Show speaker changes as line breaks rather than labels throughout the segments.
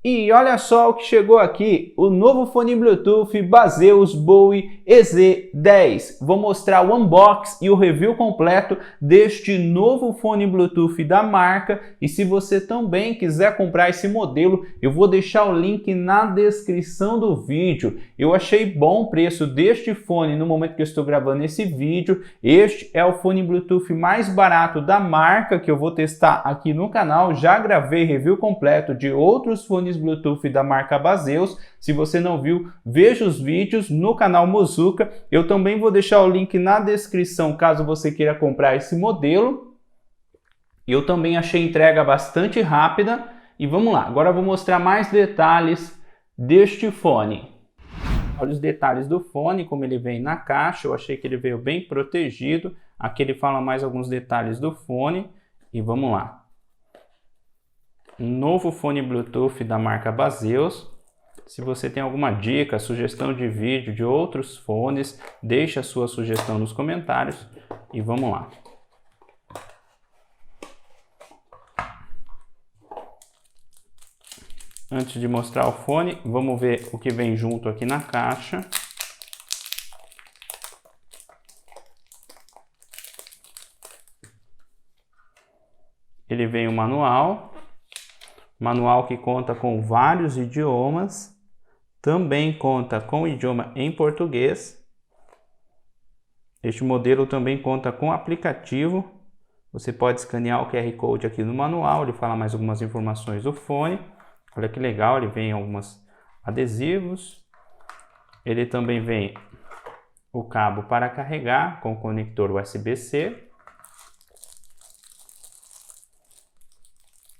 E olha só o que chegou aqui, o novo fone Bluetooth Baseus Bowie EZ10. Vou mostrar o unboxing e o review completo deste novo fone Bluetooth da marca. E se você também quiser comprar esse modelo, eu vou deixar o link na descrição do vídeo. Eu achei bom o preço deste fone no momento que eu estou gravando esse vídeo. Este é o fone Bluetooth mais barato da marca que eu vou testar aqui no canal. Já gravei review completo de outros fones Bluetooth da marca Baseus. Se você não viu, veja os vídeos no canal Muzuka. Eu também vou deixar o link na descrição caso você queira comprar esse modelo. Eu também achei a entrega bastante rápida. E vamos lá, agora eu vou mostrar mais detalhes deste fone. Olha os detalhes do fone, como ele vem na caixa. Eu achei que ele veio bem protegido. Aqui ele fala mais alguns detalhes do fone. E vamos lá. Novo fone Bluetooth da marca Baseus. Se você tem alguma dica, sugestão de vídeo de outros fones, deixe a sua sugestão nos comentários e vamos lá. Antes de mostrar o fone, vamos ver o que vem junto aqui na caixa. Ele vem o manual. Manual que conta com vários idiomas, também conta com o idioma em português. Este modelo também conta com aplicativo. Você pode escanear o QR Code aqui no manual, ele fala mais algumas informações do fone. Olha que legal, ele vem alguns adesivos. Ele também vem o cabo para carregar com conector USB-C.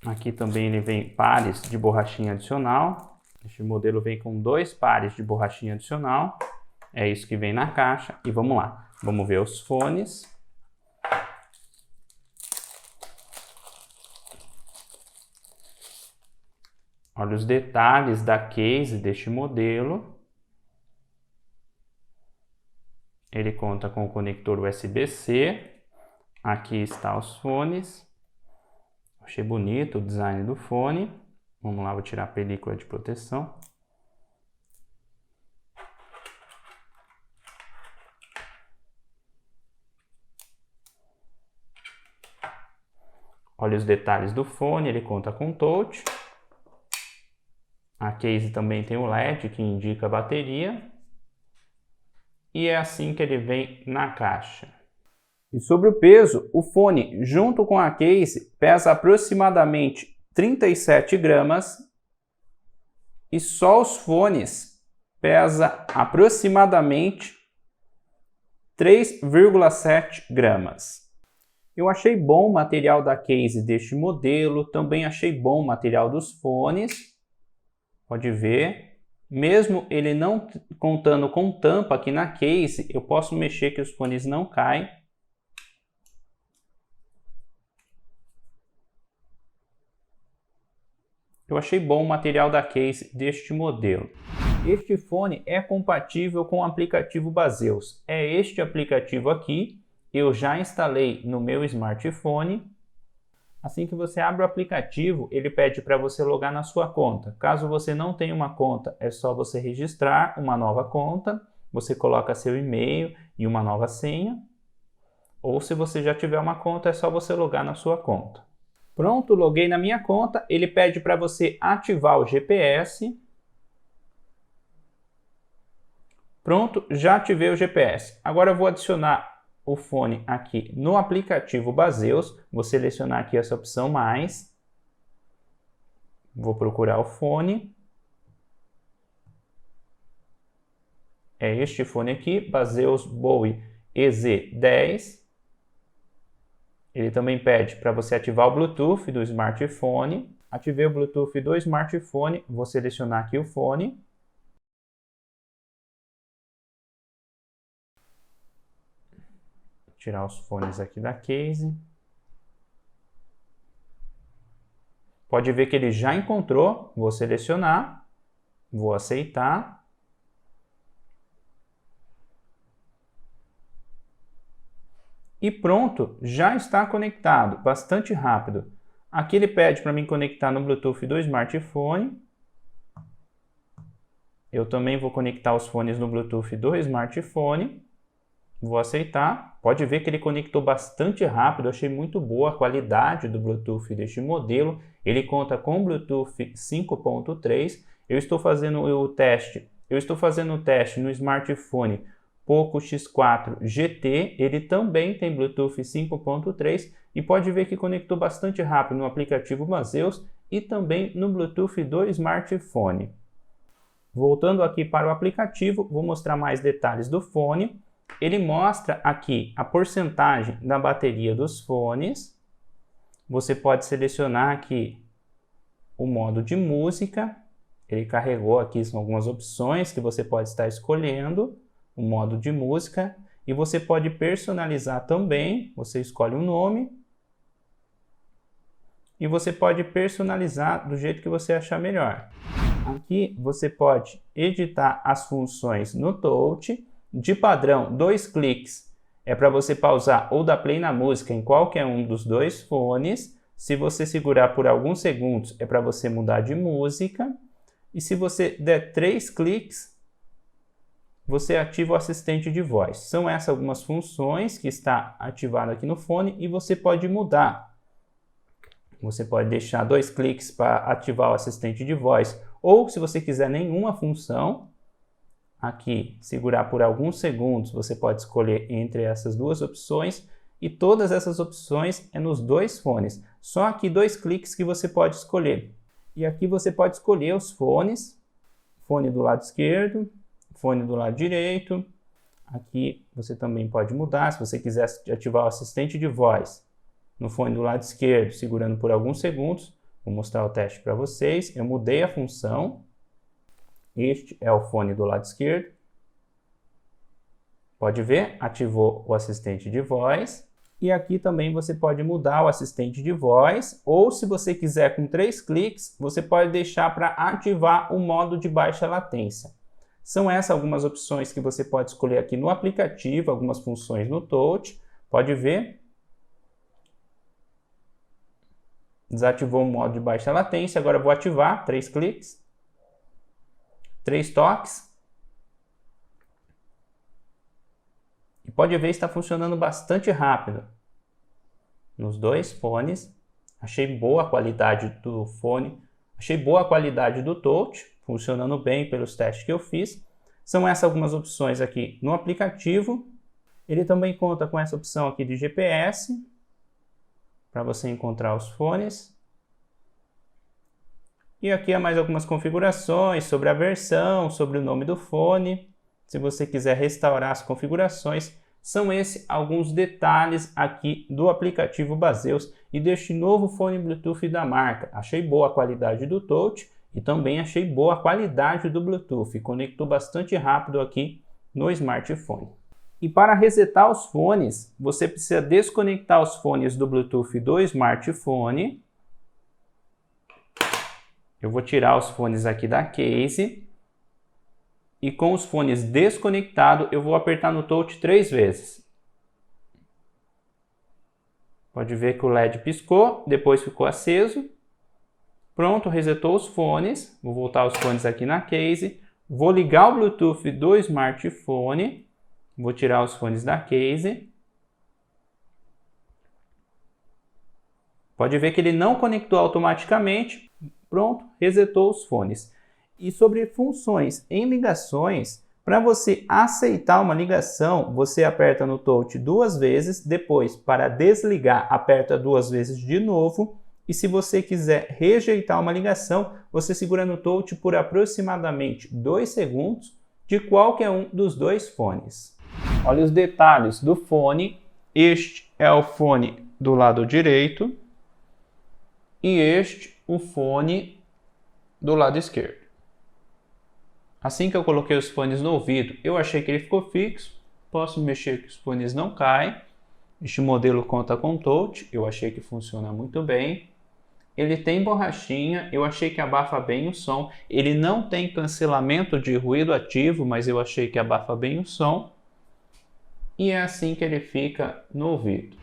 Aqui também ele vem pares de borrachinha adicional. Este modelo vem com 2 pares de borrachinha adicional. É isso que vem na caixa. E vamos lá. Vamos ver os fones. Olha os detalhes da case deste modelo. Ele conta com o conector USB-C. Aqui está os fones. Achei bonito o design do fone. Vamos lá, vou tirar a película de proteção. Olha os detalhes do fone, ele conta com touch. A case também tem o LED que indica a bateria. E é assim que ele vem na caixa. E sobre o peso, o fone junto com a case pesa aproximadamente 37 gramas e só os fones pesa aproximadamente 3,7 gramas. Eu achei bom o material da case deste modelo, também achei bom o material dos fones. Pode ver, mesmo ele não contando com tampa aqui na case, eu posso mexer que os fones não caem. Eu achei bom o material da case deste modelo. Este fone é compatível com o aplicativo Baseus. É este aplicativo aqui, eu já instalei no meu smartphone. Assim que você abre o aplicativo, ele pede para você logar na sua conta. Caso você não tenha uma conta, é só você registrar uma nova conta. Você coloca seu e-mail e uma nova senha. Ou se você já tiver uma conta, é só você logar na sua conta. Pronto, loguei na minha conta, ele pede para você ativar o GPS. Pronto, já ativei o GPS. Agora eu vou adicionar o fone aqui no aplicativo Baseus. Vou selecionar aqui essa opção mais. Vou procurar o fone. É este fone aqui, Baseus Bowie EZ10. Ele também pede para você ativar o Bluetooth do smartphone. Ativei o Bluetooth do smartphone, vou selecionar aqui o fone. Tirar os fones aqui da case. Pode ver que ele já encontrou, vou selecionar, vou aceitar. E pronto, já está conectado, bastante rápido. Aqui ele pede para mim conectar no Bluetooth do smartphone. Eu também vou conectar os fones no Bluetooth do smartphone. Vou aceitar. Pode ver que ele conectou bastante rápido. Eu achei muito boa a qualidade do Bluetooth deste modelo. Ele conta com Bluetooth 5.3. Eu estou fazendo o teste no smartphone Poco X4 GT. Ele também tem Bluetooth 5.3 e pode ver que conectou bastante rápido no aplicativo Baseus e também no Bluetooth do smartphone. Voltando aqui para o aplicativo, vou mostrar mais detalhes do fone. Ele mostra aqui a porcentagem da bateria dos fones. Você pode selecionar aqui o modo de música. Ele carregou aqui, são algumas opções que você pode estar escolhendo. O modo de música. E você pode personalizar também. Você escolhe um nome. E você pode personalizar do jeito que você achar melhor. Aqui você pode editar as funções no touch. De padrão, 2 cliques é para você pausar ou dar play na música em qualquer um dos 2 fones. Se você segurar por alguns segundos, é para você mudar de música. E se você der 3 cliques, você ativa o assistente de voz. São essas algumas funções que está ativado aqui no fone e você pode mudar. Você pode deixar 2 cliques para ativar o assistente de voz. Ou, se você quiser nenhuma função, aqui, segurar por alguns segundos, você pode escolher entre essas 2 opções. E todas essas opções é nos 2 fones. Só aqui 2 cliques que você pode escolher. E aqui você pode escolher os fones. Fone do lado esquerdo, fone do lado direito. Aqui você também pode mudar, se você quiser ativar o assistente de voz no fone do lado esquerdo, segurando por alguns segundos. Vou mostrar o teste para vocês. Eu mudei a função. Este é o fone do lado esquerdo. Pode ver, ativou o assistente de voz. E aqui também você pode mudar o assistente de voz. Ou, se você quiser, com 3 cliques, você pode deixar para ativar o modo de baixa latência. São essas algumas opções que você pode escolher aqui no aplicativo, algumas funções no touch. Pode ver. Desativou o modo de baixa latência. Agora eu vou ativar, 3 cliques. 3 toques. E pode ver que está funcionando bastante rápido. Nos 2 fones. Achei boa a qualidade do fone. Achei boa a qualidade do touch. Funcionando bem pelos testes que eu fiz. São essas algumas opções aqui no aplicativo. Ele também conta com essa opção aqui de GPS. Para você encontrar os fones. E aqui há mais algumas configurações sobre a versão, sobre o nome do fone. Se você quiser restaurar as configurações, são esses alguns detalhes aqui do aplicativo Baseus e deste novo fone Bluetooth da marca. Achei boa a qualidade do touch e também achei boa a qualidade do Bluetooth. Conectou bastante rápido aqui no smartphone. E para resetar os fones, você precisa desconectar os fones do Bluetooth do smartphone. Eu vou tirar os fones aqui da case. E com os fones desconectados, eu vou apertar no touch 3 vezes. Pode ver que o LED piscou, depois ficou aceso. Pronto, resetou os fones. Vou voltar os fones aqui na case. Vou ligar o Bluetooth do smartphone. Vou tirar os fones da case. Pode ver que ele não conectou automaticamente. Pronto, resetou os fones. E sobre funções em ligações, para você aceitar uma ligação, você aperta no touch 2 vezes, depois para desligar, aperta 2 vezes de novo. E se você quiser rejeitar uma ligação, você segura no touch por aproximadamente 2 segundos de qualquer um dos 2 fones. Olha os detalhes do fone. Este é o fone do lado direito e este o fone do lado esquerdo. Assim que eu coloquei os fones no ouvido, eu achei que ele ficou fixo. Posso mexer que os fones não caem. Este modelo conta com touch, eu achei que funciona muito bem. Ele tem borrachinha, eu achei que abafa bem o som. Ele não tem cancelamento de ruído ativo, mas eu achei que abafa bem o som. E é assim que ele fica no ouvido.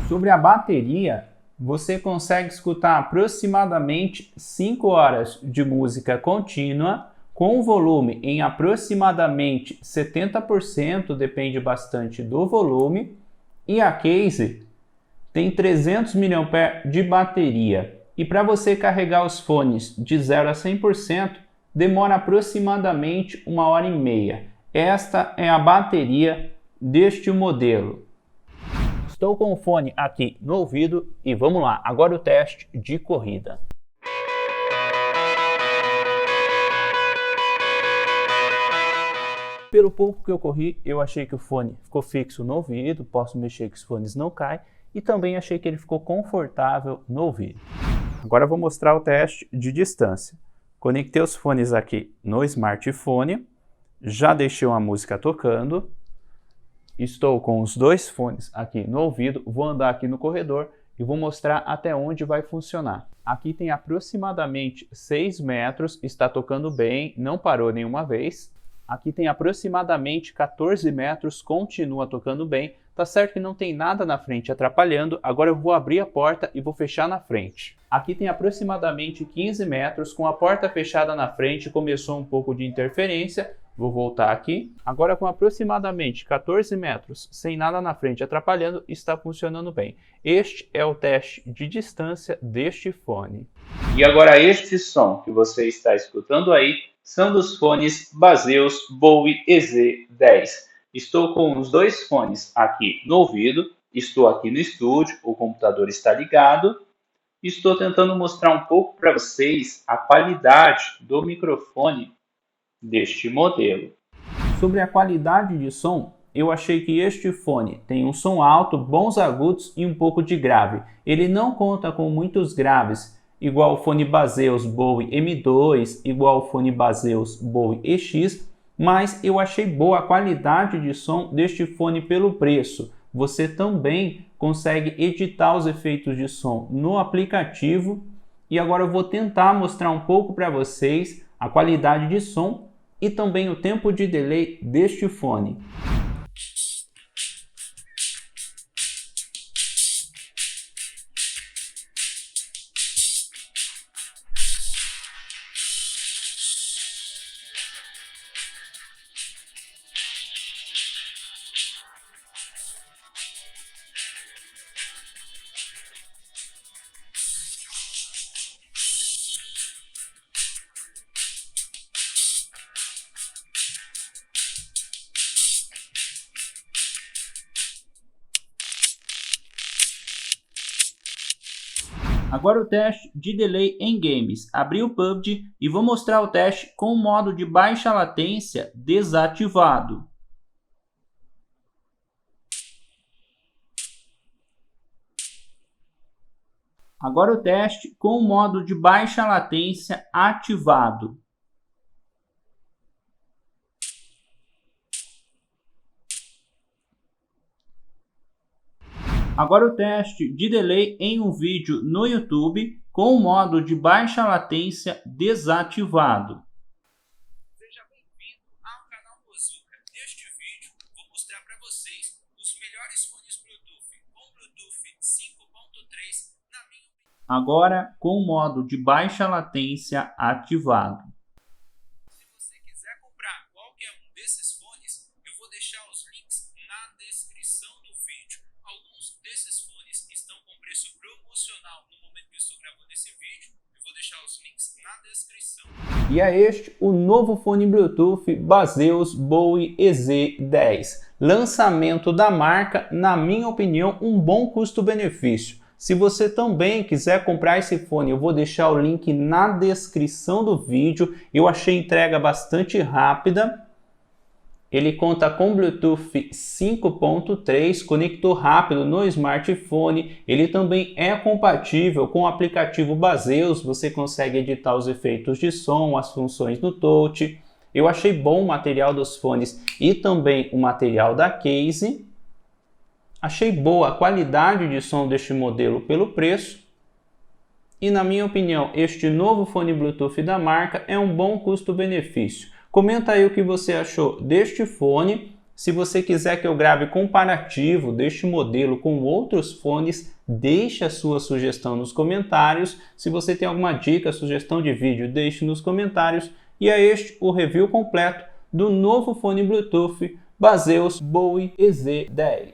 Sobre a bateria, você consegue escutar aproximadamente 5 horas de música contínua com volume em aproximadamente 70%, depende bastante do volume, e a case tem 300 mAh de bateria. E para você carregar os fones de 0 a 100%, demora aproximadamente 1h30. Esta é a bateria deste modelo. Estou com o fone aqui no ouvido e vamos lá, agora o teste de corrida. Pelo pouco que eu corri, eu achei que o fone ficou fixo no ouvido, posso mexer que os fones não caem, e também achei que ele ficou confortável no ouvido. Agora eu vou mostrar o teste de distância. Conectei os fones aqui no smartphone, já deixei uma música tocando, estou com os dois fones aqui no ouvido, vou andar aqui no corredor e vou mostrar até onde vai funcionar. Aqui tem aproximadamente 6 metros, está tocando bem, não parou nenhuma vez. Aqui tem aproximadamente 14 metros, continua tocando bem. Tá certo que não tem nada na frente atrapalhando, agora eu vou abrir a porta e vou fechar na frente. Aqui tem aproximadamente 15 metros, com a porta fechada na frente, começou um pouco de interferência. Vou voltar aqui. Agora com aproximadamente 14 metros, sem nada na frente atrapalhando, está funcionando bem. Este é o teste de distância deste fone. E agora este som que você está escutando aí são dos fones Baseus Bowie EZ10. Estou com os dois fones aqui no ouvido, estou aqui no estúdio, o computador está ligado. Estou tentando mostrar um pouco para vocês a qualidade do microfone deste modelo. Sobre a qualidade de som, eu achei que este fone tem um som alto, bons agudos e um pouco de grave. Ele não conta com muitos graves, igual o fone Baseus Bowie M2, igual o fone Baseus Bowie EX, mas eu achei boa a qualidade de som deste fone pelo preço. Você também consegue editar os efeitos de som no aplicativo. E agora eu vou tentar mostrar um pouco para vocês a qualidade de som e também o tempo de delay deste fone. Agora o teste de delay em games. Abri o PUBG e vou mostrar o teste com o modo de baixa latência desativado. Agora o teste com o modo de baixa latência ativado. Agora o teste de delay em um vídeo no YouTube com o modo de baixa latência desativado. Seja bem-vindo ao canal Mozuka. Neste vídeo vou mostrar para vocês os melhores fones Bluetooth com Bluetooth 5.3 na minha opinião. Agora com o modo de baixa latência ativado. Se você quiser comprar qualquer um desses fones, eu vou deixar os links na descrição do vídeo. Alguns desses fones estão com preço promocional no momento que eu estou gravando esse vídeo. Eu vou deixar os links na descrição. E é este o novo fone Bluetooth Baseus Bowie EZ10. Lançamento da marca, na minha opinião, um bom custo-benefício. Se você também quiser comprar esse fone, eu vou deixar o link na descrição do vídeo. Eu achei a entrega bastante rápida. Ele conta com Bluetooth 5.3, conector rápido no smartphone. Ele também é compatível com o aplicativo Baseus. Você consegue editar os efeitos de som, as funções no touch. Eu achei bom o material dos fones e também o material da case. Achei boa a qualidade de som deste modelo pelo preço. E na minha opinião, este novo fone Bluetooth da marca é um bom custo-benefício. Comenta aí o que você achou deste fone. Se você quiser que eu grave comparativo deste modelo com outros fones, deixe a sua sugestão nos comentários. Se você tem alguma dica, sugestão de vídeo, deixe nos comentários. E é este o review completo do novo fone Bluetooth Baseus Bowie EZ10.